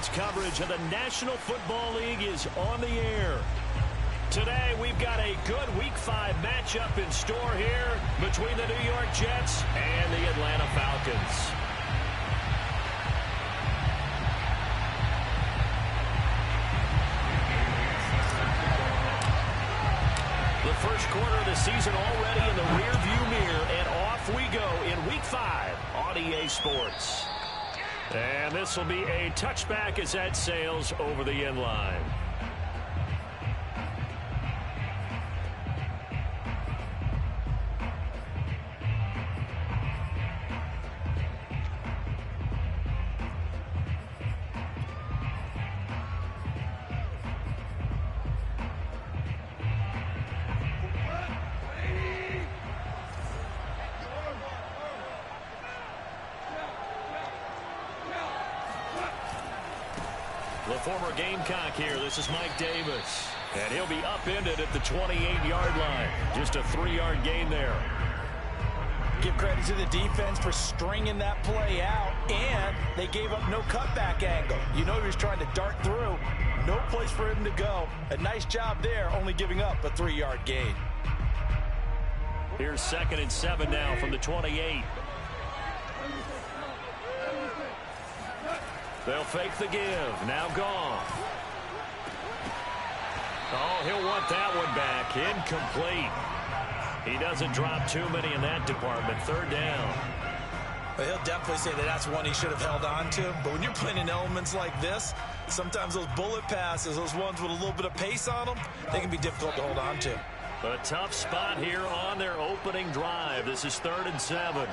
Sports coverage of the National Football League is on the air. Today, we've got a good Week 5 matchup in store here between the New York Jets and the Atlanta Falcons. The first quarter of the season already in the rearview mirror, and off we go in Week 5 on EA Sports. And this will be a touchback as that sails over the end line. The former Gamecock here. This is Mike Davis. And he'll be upended at the 28-yard line. Just a 3-yard gain there. Give credit to the defense for stringing that play out. And they gave up no cutback angle. You know he was trying to dart through. No place for him to go. A nice job there, only giving up a 3-yard gain. Here's 2nd and 7 now from the 28. They'll fake the give. Now gone. Oh, he'll want that one back. Incomplete. He doesn't drop too many in that department. 3rd down. Well, he'll definitely say that that's one he should have held on to. But when you're playing in elements like this, sometimes those bullet passes, those ones with a little bit of pace on them, they can be difficult to hold on to. A tough spot here on their opening drive. This is 3rd and 7.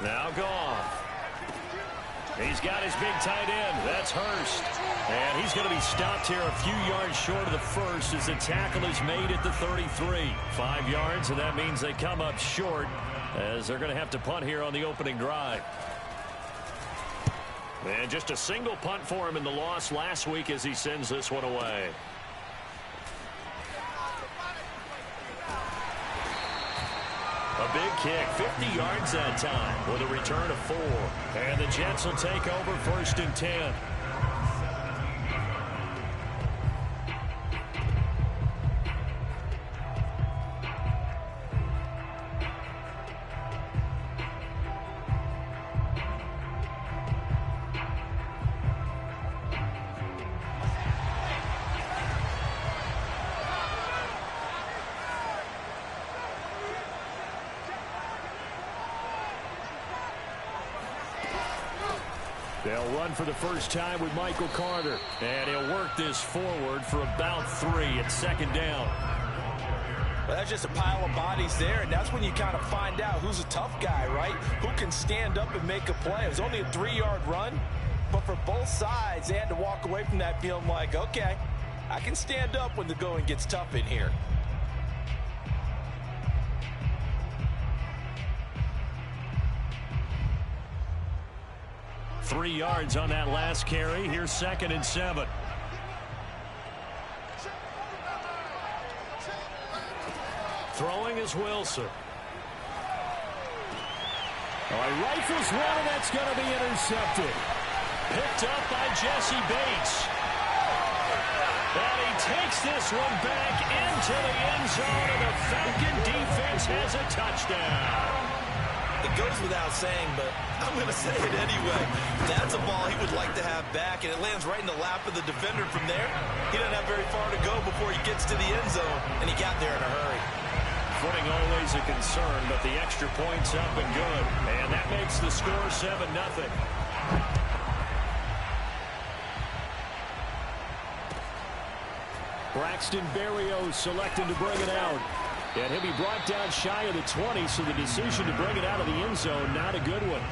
Now gone. He's got his big tight end. That's Hurst. And he's going to be stopped here a few yards short of the first as the tackle is made at the 33. 5 yards, and that means they come up short as they're going to have to punt here on the opening drive. And just a single punt for him in the loss last week as he sends this one away. A big kick, 50 yards that time with a return of 4. And the Jets will take over 1st and 10. They'll run for the first time with Michael Carter. And he'll work this forward for about 3 at 2nd down. Well, that's just a pile of bodies there, and that's when you kind of find out who's a tough guy, right? Who can stand up and make a play. It was only a 3-yard run, but for both sides, they had to walk away from that feeling like, okay, I can stand up when the going gets tough in here. Three yards on that last carry. Here's 2nd and 7. Throwing is Wilson. Oh, he rifles one, and that's going to be intercepted. Picked up by Jesse Bates. And he takes this one back into the end zone, and the Falcon defense has a touchdown. It goes without saying, but I'm going to say it anyway. That's a ball he would like to have back, and it lands right in the lap of the defender from there. He doesn't have very far to go before he gets to the end zone, and he got there in a hurry. Footing always a concern, but the extra point's up and good. And that makes the score 7-0. Braxton Berrios selecting to bring it out. And he'll be brought down shy of the 20, so the decision to bring it out of the end zone, not a good one.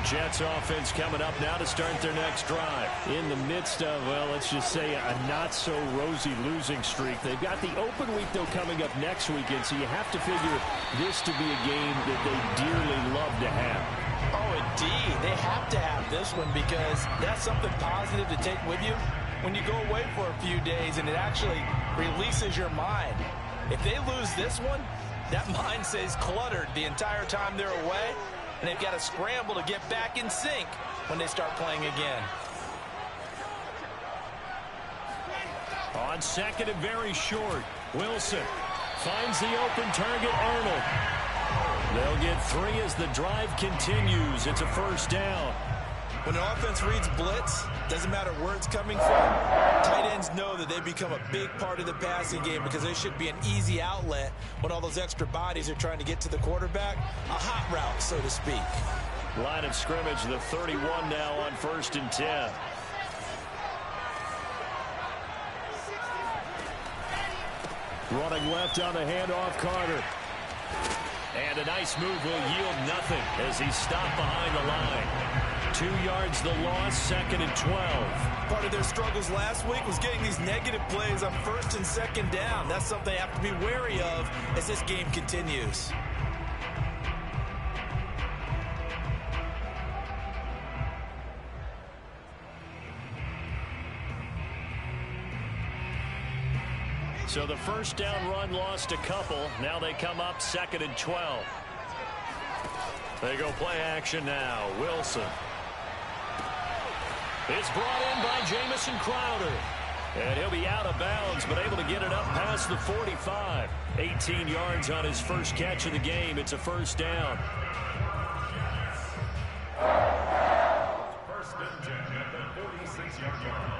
Jets offense coming up now to start their next drive. In the midst of, well, let's just say a not-so-rosy losing streak. They've got the open week, though, coming up next weekend, so you have to figure this to be a game that they dearly love to have. Oh, indeed. They have to have this one because that's something positive to take with you when you go away for a few days, and it actually releases your mind. If they lose this one, that mind stays cluttered the entire time they're away, and they've got to scramble to get back in sync when they start playing again. On second and very short, Wilson finds the open target, Arnold. They'll get 3 as the drive continues. It's a first down. When an offense reads blitz, doesn't matter where it's coming from, tight ends know that they become a big part of the passing game because they should be an easy outlet when all those extra bodies are trying to get to the quarterback. A hot route, so to speak. Line of scrimmage, the 31 now on 1st and 10. Running left on the handoff, Carter. And a nice move will yield nothing as he's stopped behind the line. 2 yards the loss, 2nd and 12. Part of their struggles last week was getting these negative plays on 1st and 2nd down. That's something they have to be wary of as this game continues. So the first down run lost a couple. Now they come up 2nd and 12. They go play action now. Wilson. It's brought in by Jamison Crowder. And he'll be out of bounds, but able to get it up past the 45. 18 yards on his first catch of the game. It's a first down. First and 10 at the 46-yard line.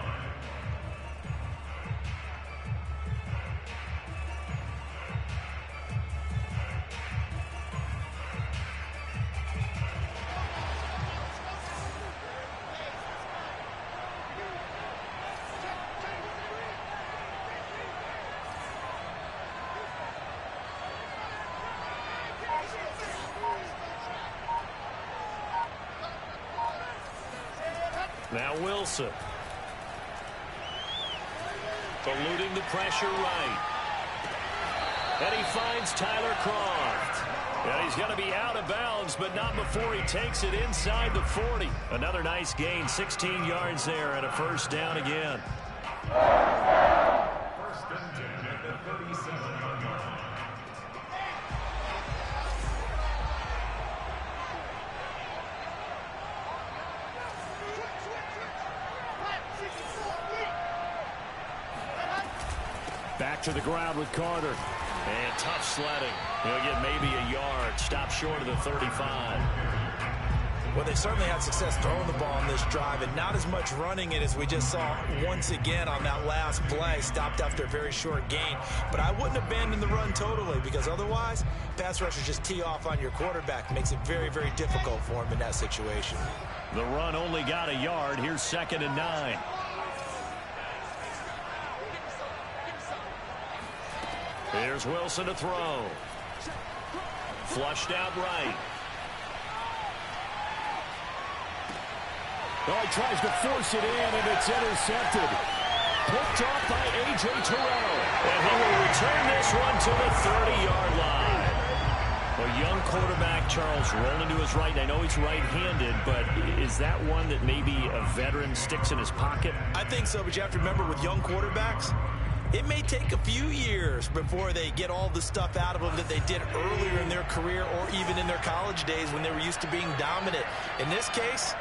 Now Wilson. Eluding the pressure right. And he finds Tyler Kroft. And he's going to be out of bounds, but not before he takes it inside the 40. Another nice gain, 16 yards there, and a first down again. First and 10 at the 37-yard line. Back to the ground with Carter. And tough sledding. He'll get maybe a yard. Stop short of the 35. Well, they certainly had success throwing the ball on this drive and not as much running it as we just saw once again on that last play. Stopped after a very short gain. But I wouldn't abandon the run totally because otherwise, pass rushers just tee off on your quarterback. Makes it very, very difficult for him in that situation. The run only got a yard. Here's 2nd and 9. Here's Wilson to throw. Flushed out right. Oh, he tries to force it in, and it's intercepted. Picked off by A.J. Terrell. And he will return this one to the 30-yard line. A young quarterback, Charles, rolling to his right. And I know he's right-handed, but is that one that maybe a veteran sticks in his pocket? I think so, but you have to remember with young quarterbacks, it may take a few years before they get all the stuff out of them that they did earlier in their career or even in their college days when they were used to being dominant. In this case,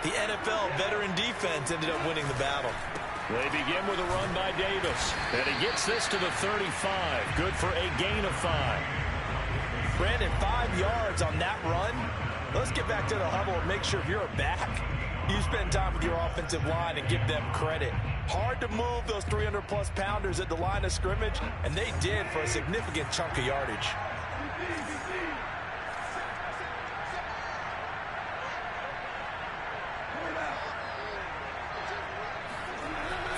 the NFL veteran defense ended up winning the battle. They begin with a run by Davis. And he gets this to the 35. Good for a gain of 5. Brandon, 5 yards on that run. Let's get back to the huddle and make sure if you're a back, you spend time with your offensive line and give them credit. Hard to move those 300-plus pounders at the line of scrimmage, and they did for a significant chunk of yardage.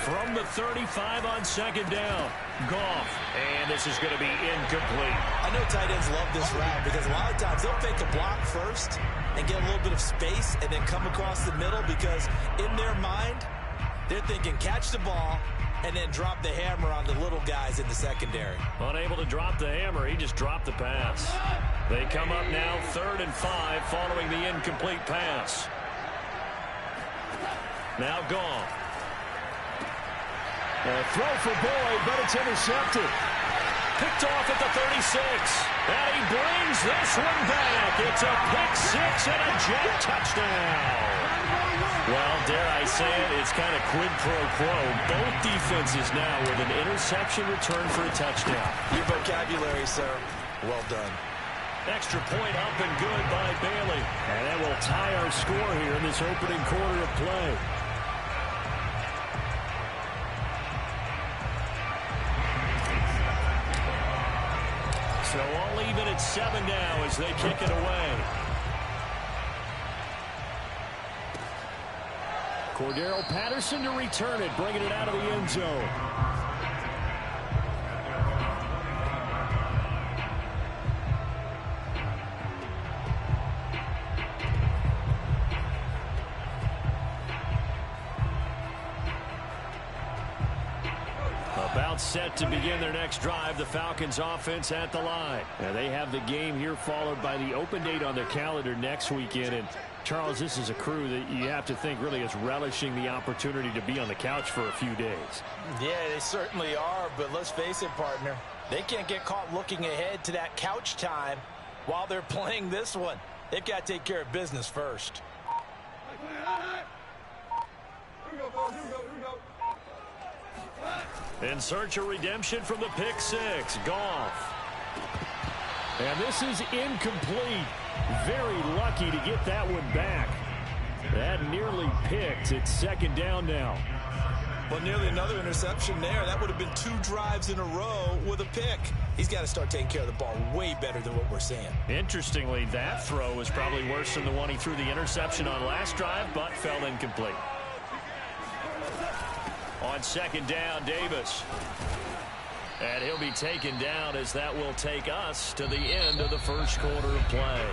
From the 35 on 2nd down. Goff. And this is going to be incomplete. I know tight ends love this route because a lot of times they'll fake a block first and get a little bit of space and then come across the middle because in their mind, they're thinking catch the ball, and then drop the hammer on the little guys in the secondary. Unable to drop the hammer, he just dropped the pass. They come up now 3rd and 5 following the incomplete pass. Now gone. A throw for Boyd, but it's intercepted. Picked off at the 36. And he brings this one back. It's a pick 6 and a Jet touchdown. Well, dare I say it, it's kind of quid pro quo. Both defenses now with an interception return for a touchdown. Your vocabulary, sir. Well done. Extra point up and good by Bailey. And that will tie our score here in this opening quarter of play. So all even at 7 now as they kick it away. Cordero Patterson to return it, bringing it out of the end zone. About set to begin their next drive. The Falcons offense at the line. And they have the game here followed by the open date on their calendar next weekend. And Charles, this is a crew that you have to think really is relishing the opportunity to be on the couch for a few days. Yeah, they certainly are, but let's face it, partner. They can't get caught looking ahead to that couch time while they're playing this one. They've got to take care of business first. In search of redemption from the pick 6. Goff. And this is incomplete. Very lucky to get that one back. That nearly picked. It's 2nd down now. Well, nearly another interception there. That would have been 2 drives in a row with a pick. He's got to start taking care of the ball way better than what we're seeing. Interestingly, that throw was probably worse than the one he threw the interception on last drive, but fell incomplete. On 2nd down, Davis. And he'll be taken down as that will take us to the end of the first quarter of play.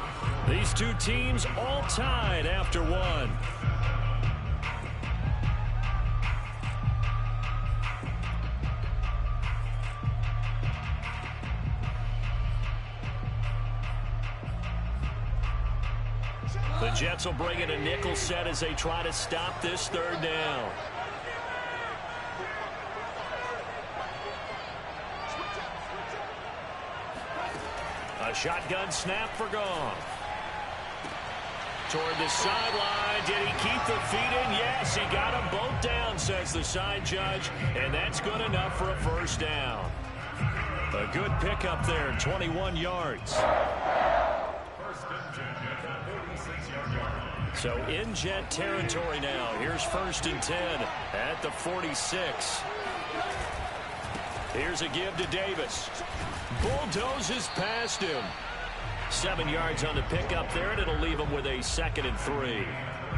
These two teams all tied after 1. The Jets will bring in a nickel set as they try to stop this 3rd down. A shotgun snap for Goff. Toward the sideline. Did he keep the feet in? Yes, he got them both down, says the side judge. And that's good enough for a 1st down. A good pickup there, 21 yards. So in Jet territory now. Here's 1st and 10 at the 46. Here's a give to Davis. Bulldozes past him. 7 yards on the pickup there, and it'll leave him with a 2nd and 3.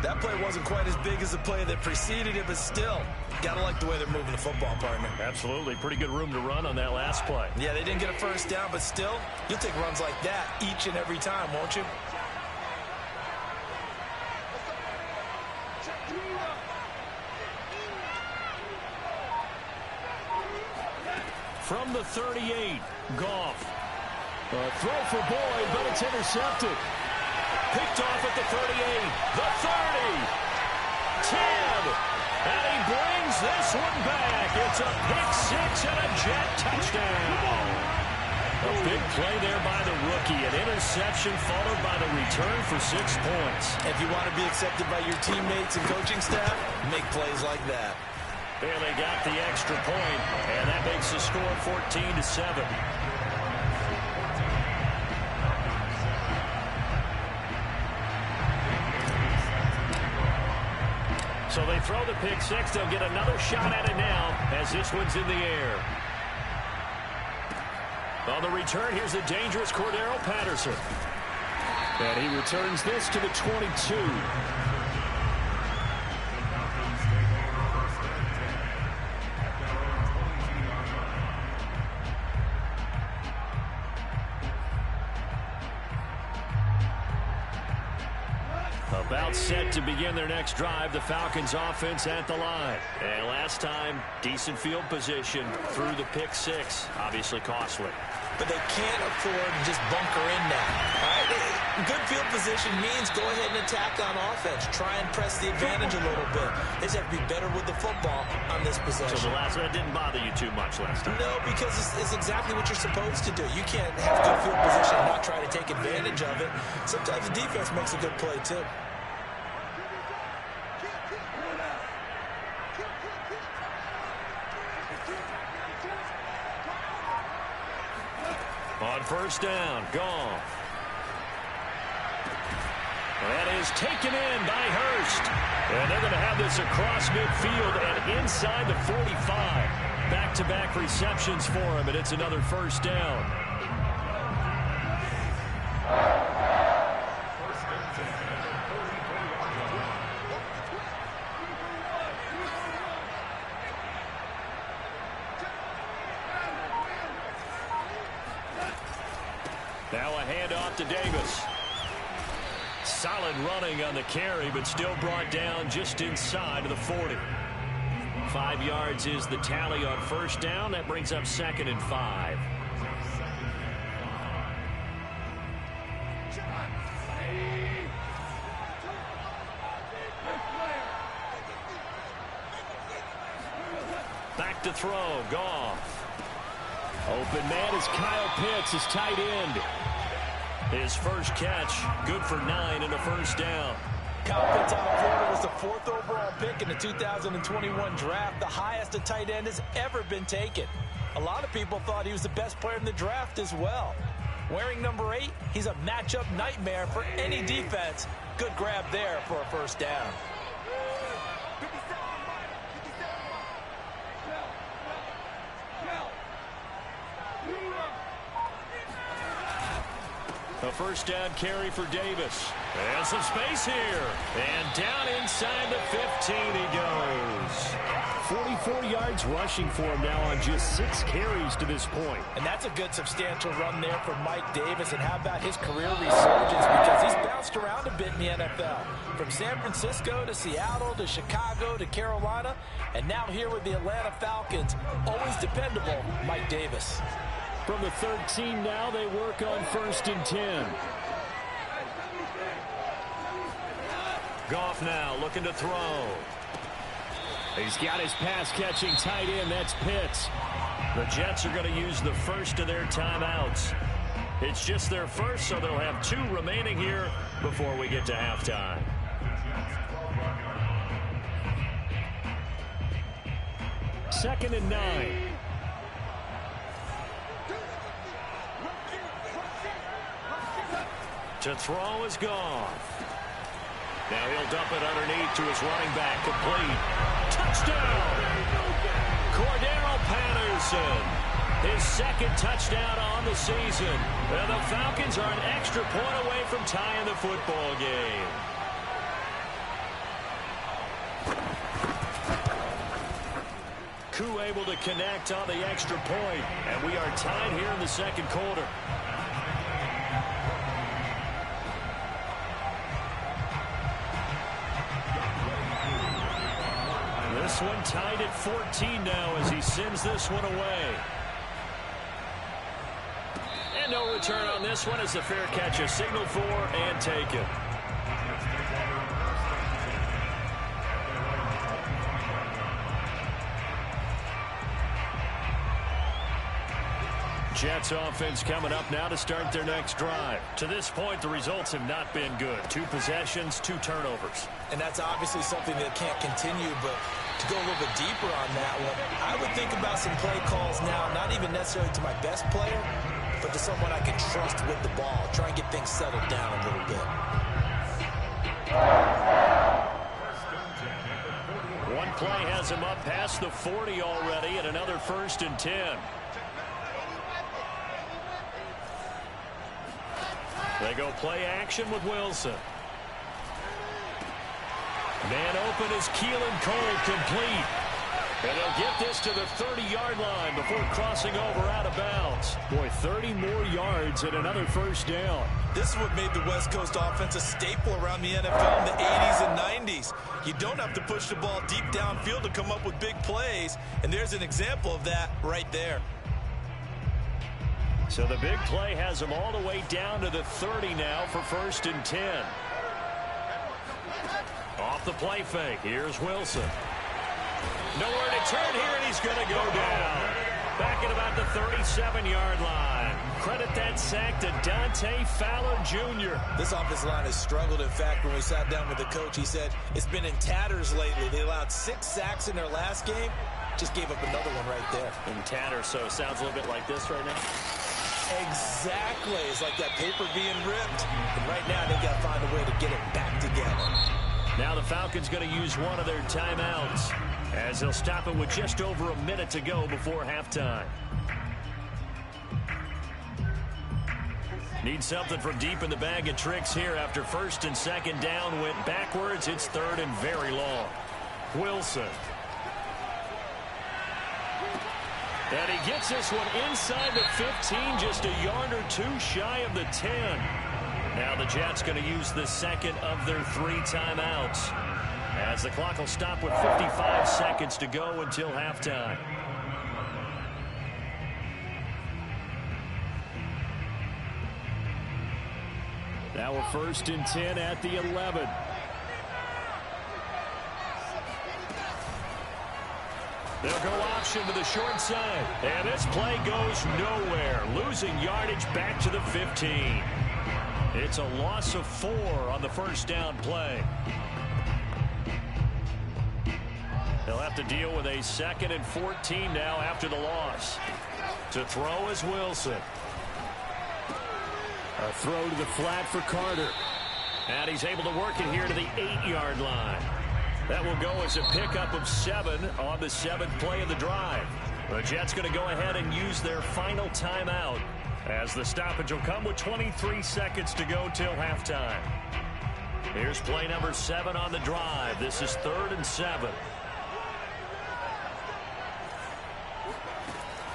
That play wasn't quite as big as the play that preceded it, but still, gotta like the way they're moving the football, partner. Absolutely. Pretty good room to run on that last play. Yeah, they didn't get a 1st down, but still, you'll take runs like that each and every time, won't you? From the 38, Goff. A throw for Boyd, but it's intercepted. Picked off at the 38, the 30, 10, and he brings this one back. It's a pick 6 and a Jet touchdown. A big play there by the rookie, an interception followed by the return for 6 points. If you want to be accepted by your teammates and coaching staff, make plays like that. Bailey got the extra point, and that makes the score 14-7. So they throw the pick 6. They'll get another shot at it now as this one's in the air. On the return, here's the dangerous Cordero Patterson. And he returns this to the 22. A About set to begin their next drive. The Falcons offense at the line. And last time, decent field position through the pick six. Obviously costly. But they can't afford to just bunker in now. All right? Good field position means go ahead and attack on offense. Try and press the advantage a little bit. They just have to be better with the football on this possession. So the last one didn't bother you too much last time? No, because it's exactly what you're supposed to do. You can't have good field position and not try to take advantage of it. Sometimes the defense makes a good play, too. On first down, Goff. That is taken in by Hurst. And they're going to have this across midfield and inside the 45. Back-to-back receptions for him, and it's another first down. Now a handoff to Davis. Solid running on the carry, but still brought down just inside of the 40. 5 yards is the tally on first down. That brings up 2nd and 5. Back to throw, Goff. Open man is Kyle Pitts, his tight end. His first catch, good for 9 and a first down. Kyle Pitts out of Florida was the 4th overall pick in the 2021 draft, the highest a tight end has ever been taken. A lot of people thought he was the best player in the draft as well. Wearing number 8, he's a matchup nightmare for any defense. Good grab there for a first down. A first down carry for Davis. And some space here. And down inside the 15 he goes. 44 yards rushing for him now on just 6 carries to this point. And that's a good substantial run there for Mike Davis. And how about his career resurgence? Because he's bounced around a bit in the NFL. From San Francisco to Seattle to Chicago to Carolina. And now here with the Atlanta Falcons. Always dependable, Mike Davis. From the 13 now, they work on 1st and 10. Goff now looking to throw. He's got his pass-catching tight end. That's Pitts. The Jets are going to use the first of their timeouts. It's just their first, so they'll have 2 remaining here before we get to halftime. Second and 9. To throw is Goff. Now he'll dump it underneath to his running back. Complete. Touchdown! Cordero Patterson. His 2nd touchdown on the season. And the Falcons are an extra point away from tying the football game. Koo able to connect on the extra point. And we are tied here in the 2nd quarter. This one tied at 14 now as he sends this one away. And no return on this one as the fair catch is signaled for and taken. Jets offense coming up now to start their next drive. To this point, the results have not been good. 2 possessions, 2 turnovers. And that's obviously something that can't continue, but to go a little bit deeper on that one, I would think about some play calls now, not even necessarily to my best player, but to someone I can trust with the ball. Try and get things settled down a little bit. One play has him up past the 40 already, and another 1st and 10. They go play action with Wilson. Man open is Keelan Cole, complete. And they'll get this to the 30-yard line before crossing over out of bounds. Boy, 30 more yards and another first down. This is what made the West Coast offense a staple around the NFL in the 80s and 90s. You don't have to push the ball deep downfield to come up with big plays, and there's an example of that right there. So the big play has them all the way down to the 30 now for 1st and 10. Off the play fake, here's Wilson. Nowhere to turn here, and he's going to go down. Back at about the 37-yard line. Credit that sack to Dante Fowler Jr. This offensive line has struggled. In fact, when we sat down with the coach, he said it's been in tatters lately. They allowed 6 sacks in their last game. Just gave up another one right there. In tatters, so it sounds a little bit like this right now. Exactly. It's like that paper being ripped. And right now, they got to find a way to get it back together. Now the Falcons going to use one of their timeouts, as they'll stop it with just over a minute to go before halftime. Need something from deep in the bag of tricks here after 1st and 2nd down went backwards. It's 3rd and very long. Wilson. And he gets this one inside the 15, just a yard or 2 shy of the 10. Now the Jets going to use the 2nd of their 3 timeouts, as the clock will stop with 55 seconds to go until halftime. Now we're 1st and 10 at the 11. They'll go option to the short side. And this play goes nowhere. Losing yardage back to the 15. It's a loss of 4 on the first down play. They'll have to deal with a 2nd and 14 now after the loss. To throw is Wilson. A throw to the flat for Carter. And he's able to work it here to the 8-yard line. That will go as a pickup of 7 on the 7th play of the drive. The Jets going to go ahead and use their final timeout, as the stoppage will come with 23 seconds to go till halftime. Here's play number 7 on the drive. This is 3rd and 7.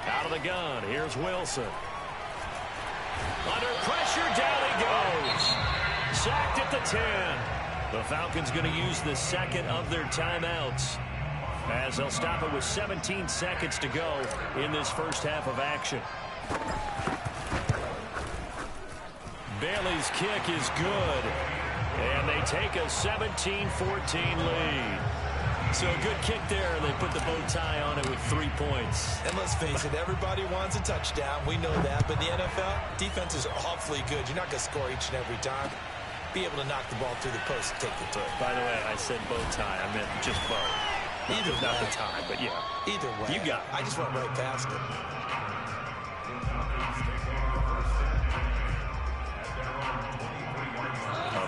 Out of the gun, here's Wilson. Under pressure, down he goes. Sacked at the 10. The Falcons going to use the 2nd of their timeouts, as they'll stop it with 17 seconds to go in this first half of action. Bailey's kick is good, and they take a 17-14 lead. So a good kick there. They put the bow tie on it with 3 points. And let's face it, everybody wants a touchdown. We know that. But in the NFL, defenses are awfully good. You're not going to score each and every time. Be able to knock the ball through the post and take the throw. By the way, I said bow tie. I meant just bow. Either not way. the tie, but yeah. Either way. You got it. I just went right past it.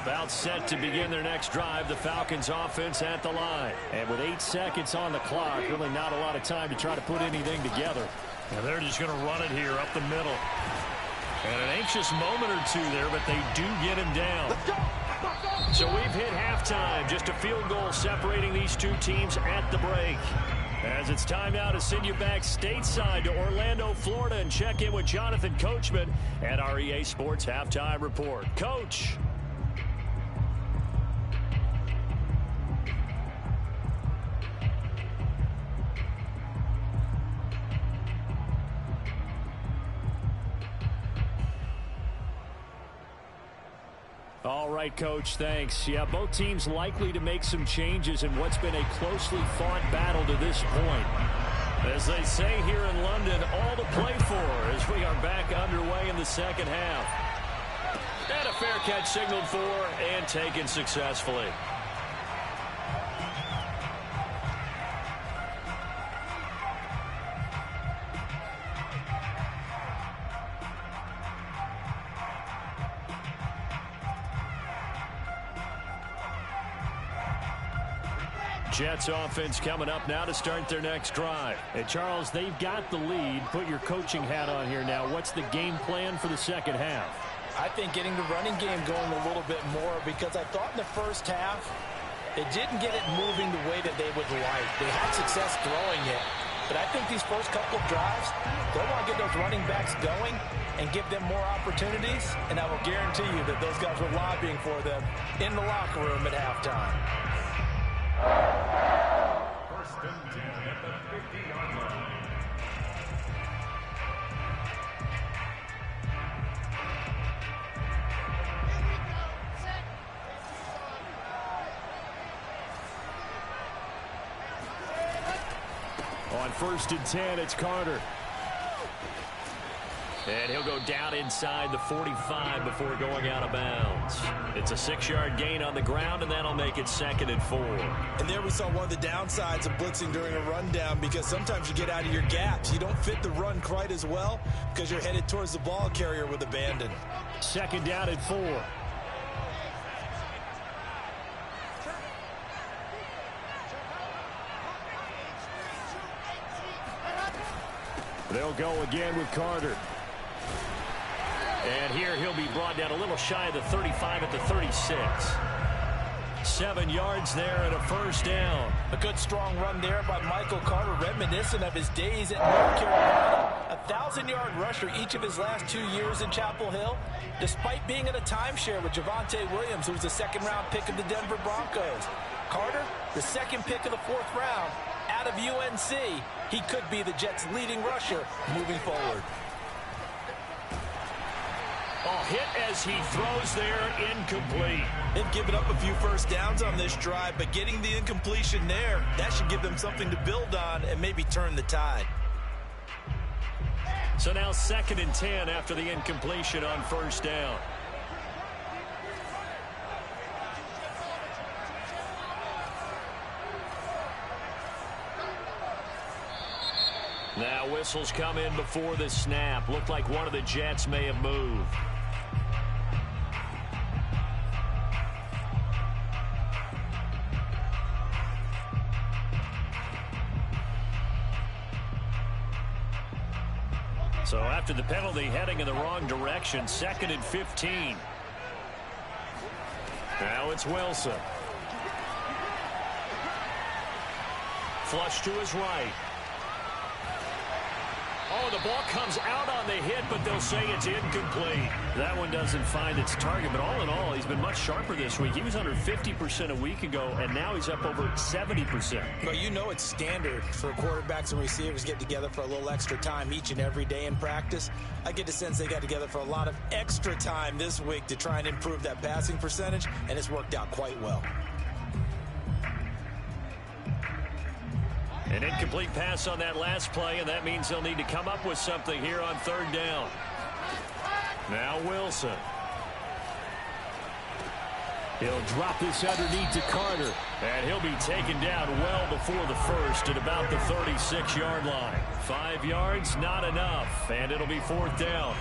About set to begin their next drive, the Falcons offense at the line. And with 8 seconds on the clock, really not a lot of time to try to put anything together. And they're just going to run it here up the middle. And an anxious moment or two there, but they do get him down. So we've hit halftime. Just a field goal separating these two teams at the break. As it's time now to send you back stateside to Orlando, Florida, and check in with Jonathan Coachman at our EA Sports Halftime Report. Coach. All right, Coach, thanks. Yeah, both teams likely to make some changes in what's been a closely fought battle to this point. As they say here in London, all to play for as we are back underway in the second half. And a fair catch signaled for and taken successfully. Jets offense coming up now to start their next drive. Hey, Charles, they've got the lead. Put your coaching hat on here now. What's the game plan for the second half? I think getting the running game going a little bit more, because I thought in the first half They didn't get it moving the way that they would like. They had success throwing it. But I think these first couple of drives, they'll want to get those running backs going and give them more opportunities. And I will guarantee you that those guys were lobbying for them in the locker room at halftime. First and 10 at the 50-yard line. On first and 10, it's Carter. And he'll go down inside the 45 before going out of bounds. It's a 6-yard gain on the ground, and that'll make it 2nd and 4. And there we saw one of the downsides of blitzing during a rundown, because sometimes you get out of your gaps. You don't fit the run quite as well because you're headed towards the ball carrier with abandon. 2nd down and 4. They'll go again with Carter. And here he'll be brought down a little shy of the 35 at the 36. 7 yards there and a first down. A good strong run there by Michael Carter, reminiscent of his days at North Carolina. A 1,000-yard rusher each of his last 2 years in Chapel Hill, despite being in a timeshare with Javonte Williams, who was a second-round pick of the Denver Broncos. Carter, the second pick of the 4th round, out of UNC. He could be the Jets' leading rusher moving forward. Oh, hit as he throws there, incomplete. They've given up a few first downs on this drive, but getting the incompletion there, that should give them something to build on and maybe turn the tide. So now 2nd and 10 after the incompletion on first down. Now whistles come in before the snap. Looked like one of the Jets may have moved. So after the penalty, heading in the wrong direction, 2nd and 15. Now it's Wilson. Flush to his right. Oh, the ball comes out on the hit, but they'll say it's incomplete. That one doesn't find its target, but all in all, he's been much sharper this week. He was under 50% a week ago, and now he's up over 70%. Well, you know it's standard for quarterbacks and receivers to get together for a little extra time each and every day in practice. I get the sense they got together for a lot of extra time this week to try and improve that passing percentage, and it's worked out quite well. An incomplete pass on that last play, and that means they'll need to come up with something here on 3rd down. Now Wilson. He'll drop this underneath to Carter, and he'll be taken down well before the first at about the 36-yard line. 5 yards, not enough, and it'll be 4th down.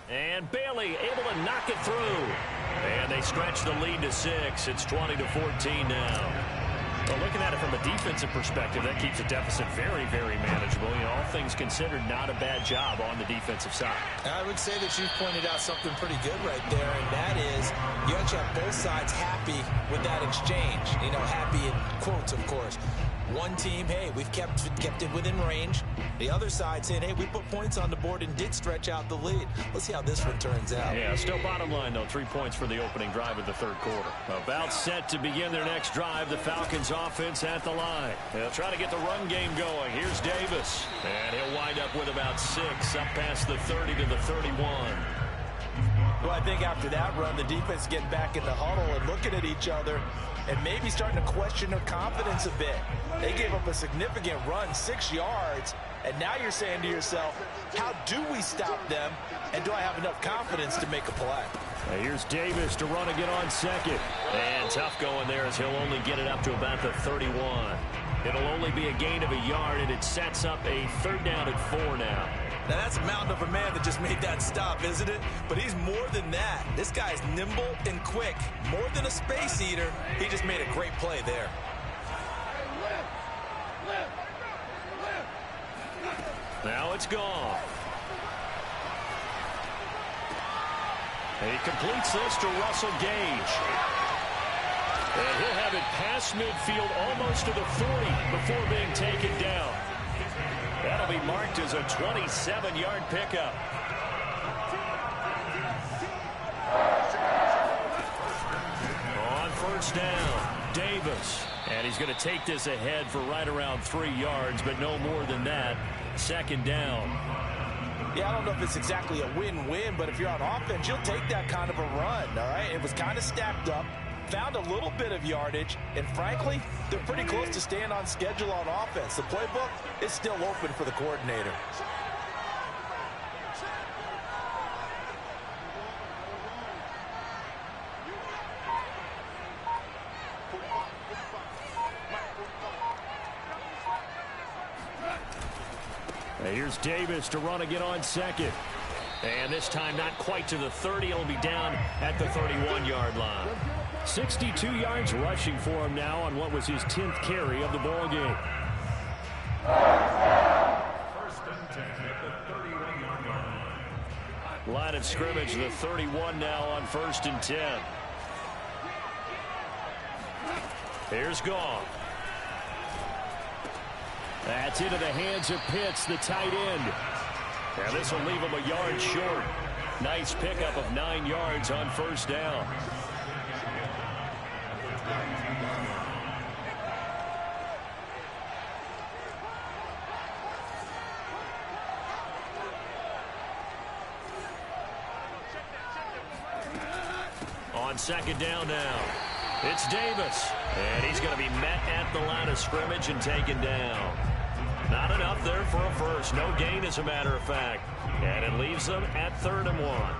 And Bailey able to knock it through. And they stretch the lead to 6. It's 20-14 now. Well, looking at it from a defensive perspective, that keeps the deficit very, very manageable. You know, all things considered, not a bad job on the defensive side. I would say that you've pointed out something pretty good right there, and that is you actually have both sides happy with that exchange. You know, happy in quotes, of course. One team, hey, we've kept it within range. The other side saying, hey, we put points on the board and did stretch out the lead. Let's see how this one turns out. Yeah, still bottom line, though. 3 points for the opening drive of the 3rd quarter. About set to begin their next drive. The Falcons offense at the line. They'll try to get the run game going. Here's Davis. And he'll wind up with about 6 up past the 30 to the 31. Well, I think after that run, the defense getting back in the huddle and looking at each other and maybe starting to question their confidence a bit. They gave up a significant run, 6 yards, and now you're saying to yourself, how do we stop them, and do I have enough confidence to make a play? Now here's Davis to run again on 2nd. And tough going there as he'll only get it up to about the 31. It'll only be a gain of a yard, and it sets up a 3rd down at 4 now. Now, that's a mountain of a man that just made that stop, isn't it? But he's more than that. This guy's nimble and quick. More than a space eater, he just made a great play there. Now it's gone. And he completes this to Russell Gage. And he'll have it past midfield almost to the 40 before being taken down. That'll be marked as a 27-yard pickup. On first down, Davis. And he's going to take this ahead for right around 3 yards, but no more than that. Second down. Yeah, I don't know if it's exactly a win-win, but if you're on offense, you'll take that kind of a run, all right? It was kind of stacked up, found a little bit of yardage, and frankly, they're pretty close to staying on schedule on offense. The playbook is still open for the coordinator. Here's Davis to run again on second. And this time not quite to the 30. It'll be down at the 31-yard line. 62 yards rushing for him now on what was his 10th carry of the ball game. First and 10 at the 31-yard line. Line of scrimmage, the 31 now on first and 10. Here's Goff. That's into the hands of Pitts, the tight end. And this will leave him a yard short. Nice pickup of 9 yards on first down. On second down now, it's Davis. And he's going to be met at the line of scrimmage and taken down. Not enough there for a first. No gain, as a matter of fact. And it leaves them at 3rd and 1.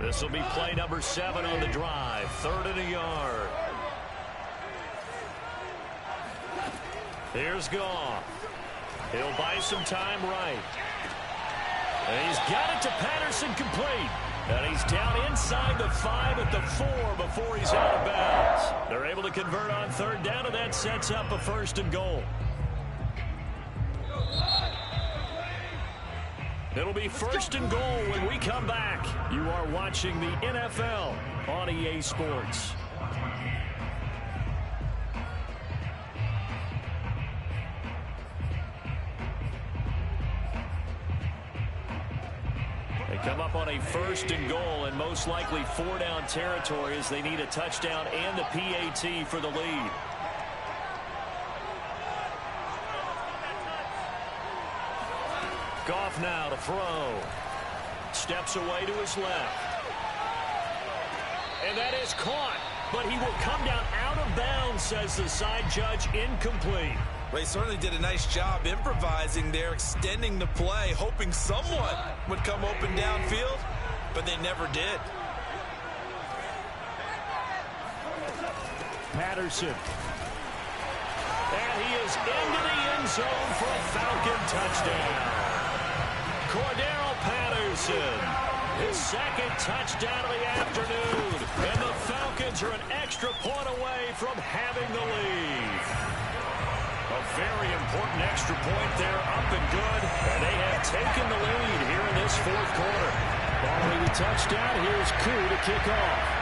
This will be play number 7 on the drive. 3rd and a yard. Here's Goff. He'll buy some time right. And he's got it to Patterson, complete. And he's down inside the 5 at the 4 before he's out of bounds. They're able to convert on 3rd down, and that sets up a 1st and goal. It'll be 1st and goal when we come back. You are watching the NFL on EA Sports. Come up on a 1st and goal, and most likely 4-down territory as they need a touchdown and the PAT for the lead. Goff now to throw. Steps away to his left. And that is caught, but he will come down out of bounds, says the side judge. Incomplete. Well, he certainly did a nice job improvising there, extending the play, hoping someone would come open downfield, but they never did. Patterson. And he is into the end zone for a Falcon touchdown. Cordarrelle Patterson, his 2nd touchdown of the afternoon. And the Falcons are an extra point away from having the lead. A very important extra point there, up and good. And they have taken the lead here in this 4th quarter. Following the touchdown, here's Koo to kick off.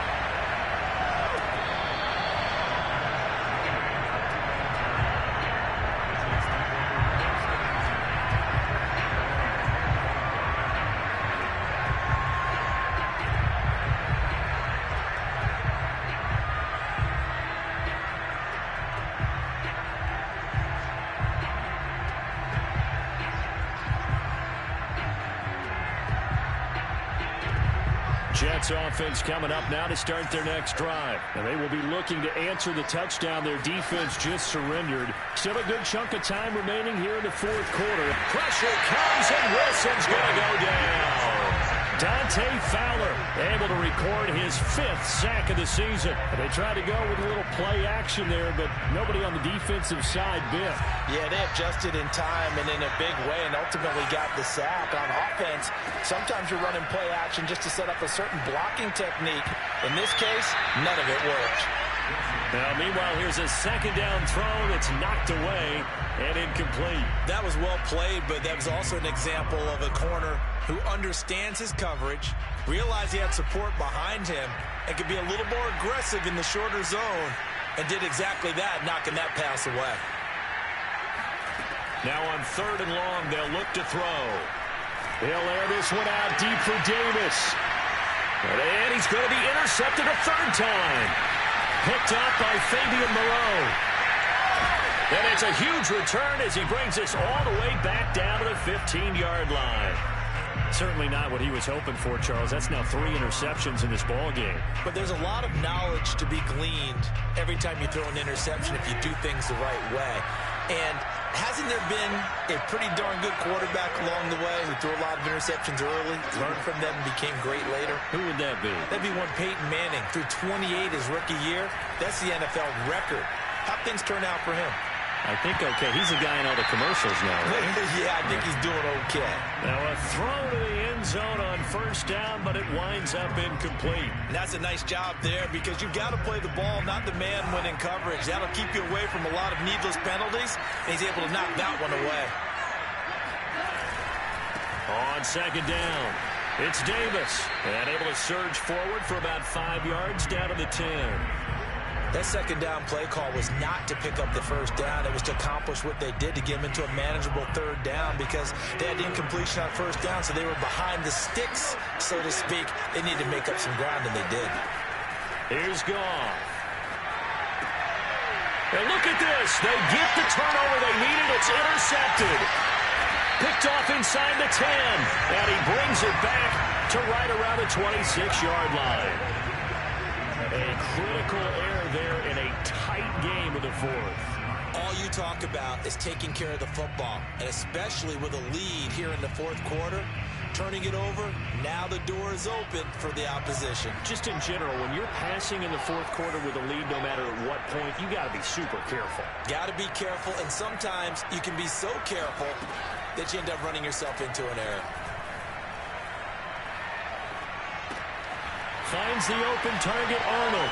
Jets offense coming up now to start their next drive. And they will be looking to answer the touchdown their defense just surrendered. Still a good chunk of time remaining here in the 4th quarter. Pressure comes, and Wilson's going to go down. Dante Fowler able to record his 5th sack of the season. And they tried to go with a little play action there, but nobody on the defensive side bit. Yeah, they adjusted in time and in a big way and ultimately got the sack. On offense, sometimes you're running play action just to set up a certain blocking technique. In this case, none of it worked. Now, meanwhile, here's a second down throw that's knocked away and incomplete. That was well played, but that was also an example of a corner who understands his coverage, realized he had support behind him, and could be a little more aggressive in the shorter zone, and did exactly that, knocking that pass away. Now on 3rd and long, they'll look to throw. He'll air this one out deep for Davis. And he's going to be intercepted a 3rd time. Picked up by Fabian Moreau. And it's a huge return as he brings us all the way back down to the 15-yard line. Certainly not what he was hoping for, Charles. That's now 3 interceptions in this ball game. But there's a lot of knowledge to be gleaned every time you throw an interception if you do things the right way. And hasn't there been a pretty darn good quarterback along the way who threw a lot of interceptions early, learned from them, and became great later? Who would that be? That'd be one Peyton Manning. Threw 28 his rookie year. That's the NFL record. How'd things turn out for him? I think okay. He's a guy in all the commercials now, right? Yeah, I think he's doing okay. Now a throw to the end zone on 1st down, but it winds up incomplete. And that's a nice job there because you've got to play the ball, not the man when in coverage. That'll keep you away from a lot of needless penalties, and he's able to knock that one away. On 2nd down, it's Davis, and able to surge forward for about 5 yards down to the 10. That 2nd down play call was not to pick up the 1st down. It was to accomplish what they did to get them into a manageable 3rd down because they had incompletion on 1st down, so they were behind the sticks, so to speak. They needed to make up some ground, and they did. Here's Goff. And look at this. They get the turnover they needed. It's intercepted. Picked off inside the 10. And he brings it back to right around the 26-yard line. A critical error there in a tight game of the 4th. All you talk about is taking care of the football, and especially with a lead here in the 4th quarter, turning it over, now the door is open for the opposition. Just in general, when you're passing in the 4th quarter with a lead, no matter at what point, you got to be super careful. Got to be careful, and sometimes you can be so careful that you end up running yourself into an error. Finds the open target, Arnold.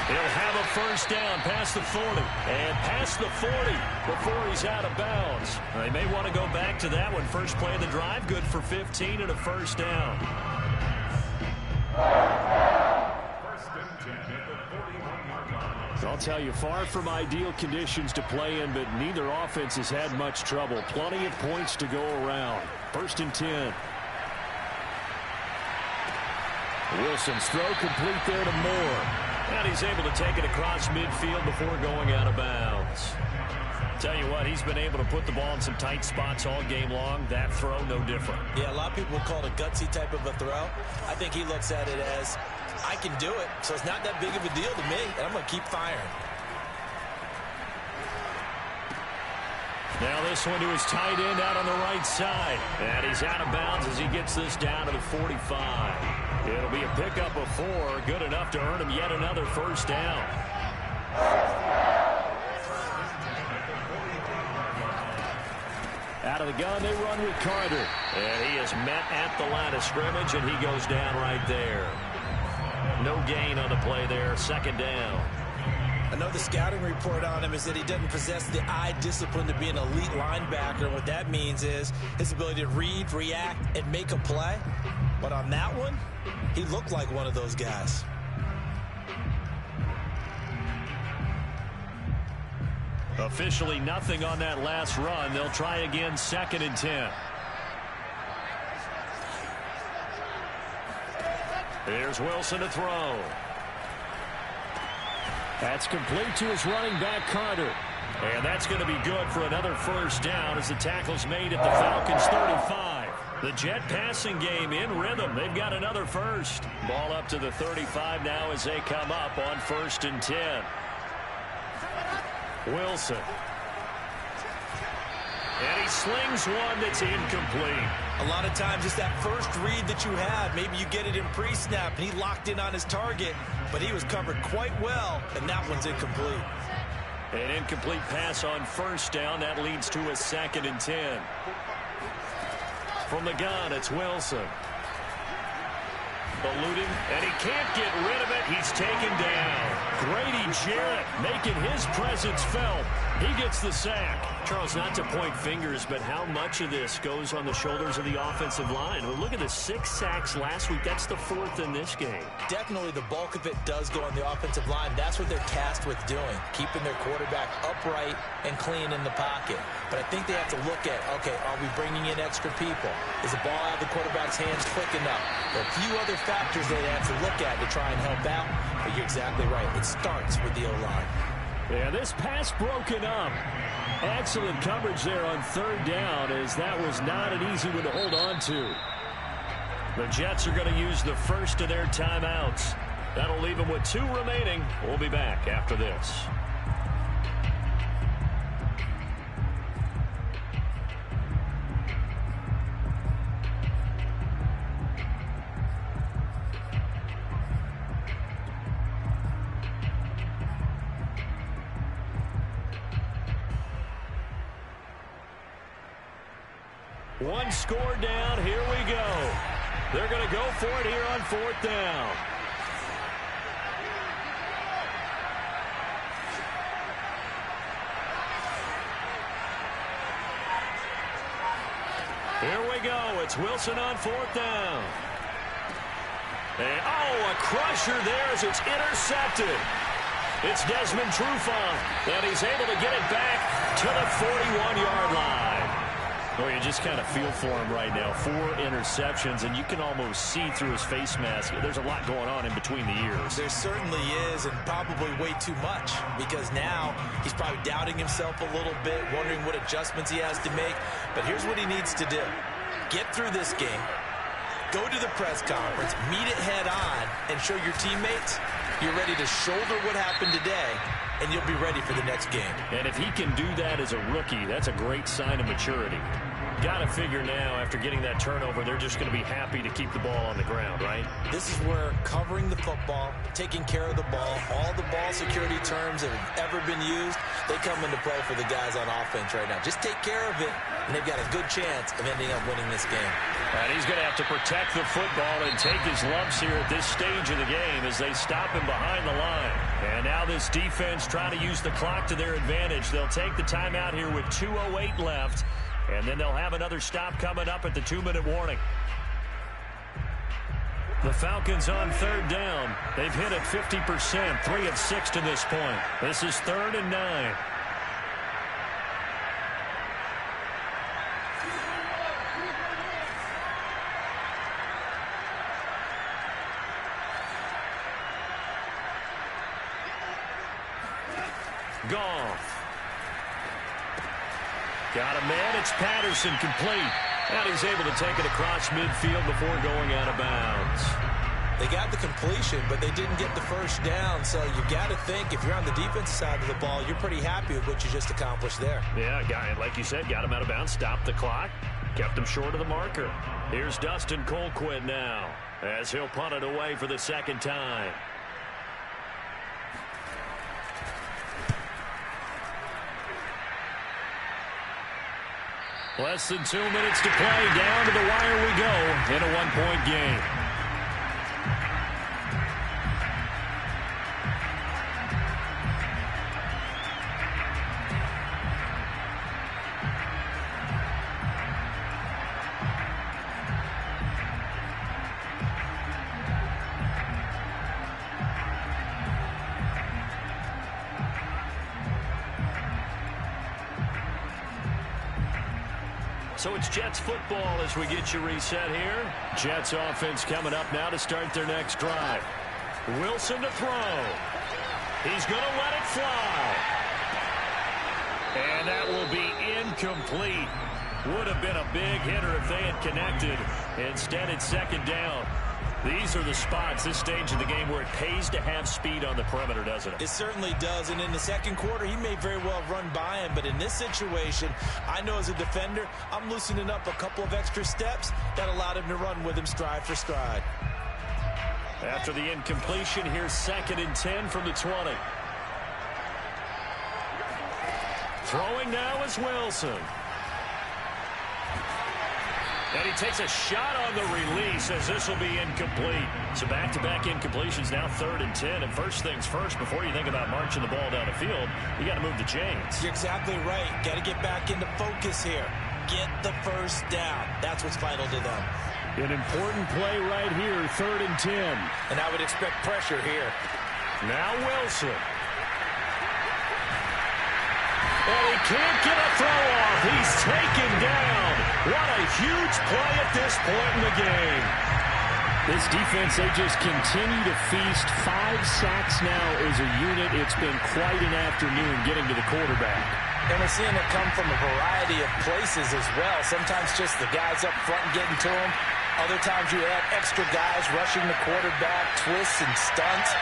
He'll have a 1st down past the 40. And past the 40 before he's out of bounds. They may want to go back to that one. First play of the drive, good for 15 and a 1st down. 1st and 10 at the 41-yard line. I'll tell you, far from ideal conditions to play in, but neither offense has had much trouble. Plenty of points to go around. 1st and 10. Wilson's throw complete there to Moore. And he's able to take it across midfield before going out of bounds. Tell you what, he's been able to put the ball in some tight spots all game long. That throw, no different. Yeah, a lot of people would call it a gutsy type of a throw. I think he looks at it as, I can do it, so it's not that big of a deal to me, and I'm going to keep firing. Now this one to his tight end out on the right side. And he's out of bounds as he gets this down to the 45. It'll be a pickup of 4, good enough to earn him yet another 1st down. Out of the gun, they run with Carter. And he is met at the line of scrimmage, and he goes down right there. No gain on the play there, 2nd down. I know the scouting report on him is that he doesn't possess the eye discipline to be an elite linebacker. And what that means is his ability to read, react, and make a play. But on that one, he looked like one of those guys. Officially nothing on that last run. They'll try again, 2nd and 10. Here's Wilson to throw. That's complete to his running back, Carter. And that's going to be good for another 1st down as the tackle's made at the Falcons' 35. The Jet passing game in rhythm. They've got another 1st. Ball up to the 35 now as they come up on 1st and 10. Wilson. And he slings one that's incomplete. A lot of times it's that first read that you have. Maybe you get it in pre-snap, and he locked in on his target, but he was covered quite well, and that one's incomplete. An incomplete pass on 1st down. That leads to a 2nd and 10. From the gun, it's Wilson. eluding, and he can't get rid of it. He's taken down. Grady Jarrett making his presence felt. He gets the sack. Charles, not to point fingers, but how much of this goes on the shoulders of the offensive line? Well, look at the 6 sacks last week. That's the 4th in this game. Definitely the bulk of it does go on the offensive line. That's what they're tasked with doing, keeping their quarterback upright and clean in the pocket. But I think they have to look at, okay, are we bringing in extra people? Is the ball out of the quarterback's hands quick enough? There are a few other factors they have to look at to try and help out. But you're exactly right. It starts with the O-line. Yeah, this pass broken up. Excellent coverage there on 3rd down, as that was not an easy one to hold on to. The Jets are going to use the first of their timeouts. That'll leave them with 2 remaining. We'll be back after this. One score down. Here we go. They're going to go for it here on 4th down. Here we go. It's Wilson on 4th down. And, a crusher there as it's intercepted. It's Desmond Trufant, and he's able to get it back to the 41-yard line. Well, you just kind of feel for him right now. 4 interceptions, and you can almost see through his face mask. There's a lot going on in between the ears. There certainly is, and probably way too much, because now he's probably doubting himself a little bit, wondering what adjustments he has to make. But here's what he needs to do. Get through this game, go to the press conference, meet it head on, and show your teammates you're ready to shoulder what happened today, and you'll be ready for the next game. And if he can do that as a rookie, that's a great sign of maturity. Got to figure now, after getting that turnover, they're just going to be happy to keep the ball on the ground, right? This is where covering the football, taking care of the ball, all the ball security terms that have ever been used, they come into play for the guys on offense right now. Just take care of it, and they've got a good chance of ending up winning this game. And he's going to have to protect the football and take his lumps here at this stage of the game as they stop him behind the line. And now this defense trying to use the clock to their advantage. They'll take the timeout here with 2:08 left. And then they'll have another stop coming up at the 2-minute warning. The Falcons on 3rd down. They've hit it 50%, 3 of 6 to this point. This is 3rd and 9. Goff. Got a man. It's Patterson complete. And he's able to take it across midfield before going out of bounds. They got the completion, but they didn't get the first down. So you got to think, if you're on the defensive side of the ball, you're pretty happy with what you just accomplished there. Yeah, guy, like you said, got him out of bounds, stopped the clock, kept him short of the marker. Here's Dustin Colquitt now, as he'll punt it away for the 2nd time. Less than 2 minutes to play. Down to the wire we go in a 1-point game. So it's Jets football as we get you reset here. Jets offense coming up now to start their next drive. Wilson to throw. He's going to let it fly. And that will be incomplete. Would have been a big hitter if they had connected. Instead, it's 2nd down. These are the spots, this stage of the game, where it pays to have speed on the perimeter, doesn't it? It certainly does, and in the 2nd quarter, he may very well run by him, but in this situation, I know as a defender, I'm loosening up a couple of extra steps that allowed him to run with him stride for stride. After the incompletion, here's 2nd and 10 from the 20. Throwing now is Wilson. And he takes a shot on the release as this will be incomplete. So back-to-back incompletions, now 3rd and 10. And first things first, before you think about marching the ball down the field, you got to move the chains. You're exactly right. Got to get back into focus here. Get the first down. That's what's vital to them. An important play right here, 3rd and 10. And I would expect pressure here. Now Wilson. And he can't get a throw off. He's taken down. What a huge play at this point in the game. This defense, they just continue to feast. 5 sacks now as a unit. It's been quite an afternoon getting to the quarterback. And we're seeing it come from a variety of places as well. Sometimes just the guys up front getting to him. Other times you add extra guys rushing the quarterback, twists and stunts.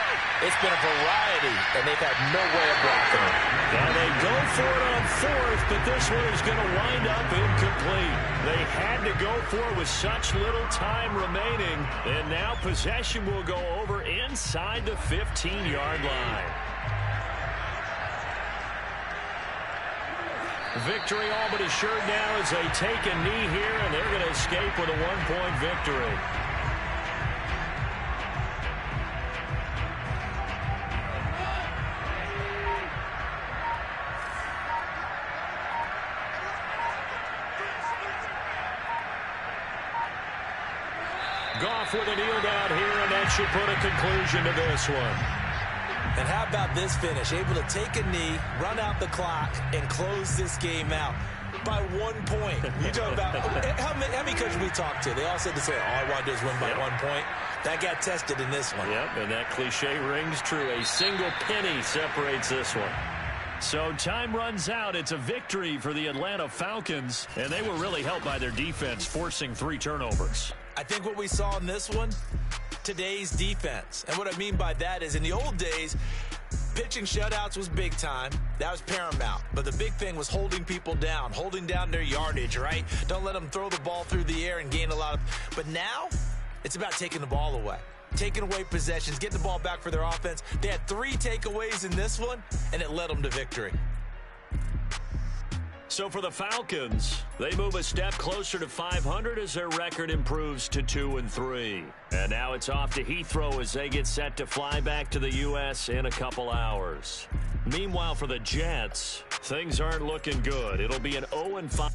It's been a variety, and they've had no way of blocking it. Now they go for it on 4th, but this one is going to wind up incomplete. They had to go for it with such little time remaining, and now possession will go over inside the 15-yard line. Victory all but assured now as they take a knee here, and they're going to escape with a 1-point victory. Goff with a kneel down here, and that should put a conclusion to this one. And how about this finish? Able to take a knee, run out the clock, and close this game out by 1 point. You talk about how many coaches we talked to? They all said the same. All I want to do is win by 1 point. That got tested in this one. Yep, and that cliche rings true. A single penny separates this one. So time runs out. It's a victory for the Atlanta Falcons, and they were really helped by their defense, forcing 3 turnovers. I think what we saw in this one, today's defense. And what I mean by that is in the old days, pitching shutouts was big time. That was paramount. But the big thing was holding people down, holding down their yardage, right? Don't let them throw the ball through the air and gain a lot of... But now, it's about taking the ball away. Taking away possessions, getting the ball back for their offense. They had 3 takeaways in this one, and it led them to victory. So for the Falcons, they move a step closer to 500 as their record improves to 2-3. And now it's off to Heathrow as they get set to fly back to the U.S. in a couple hours. Meanwhile, for the Jets, things aren't looking good. It'll be an 0-5.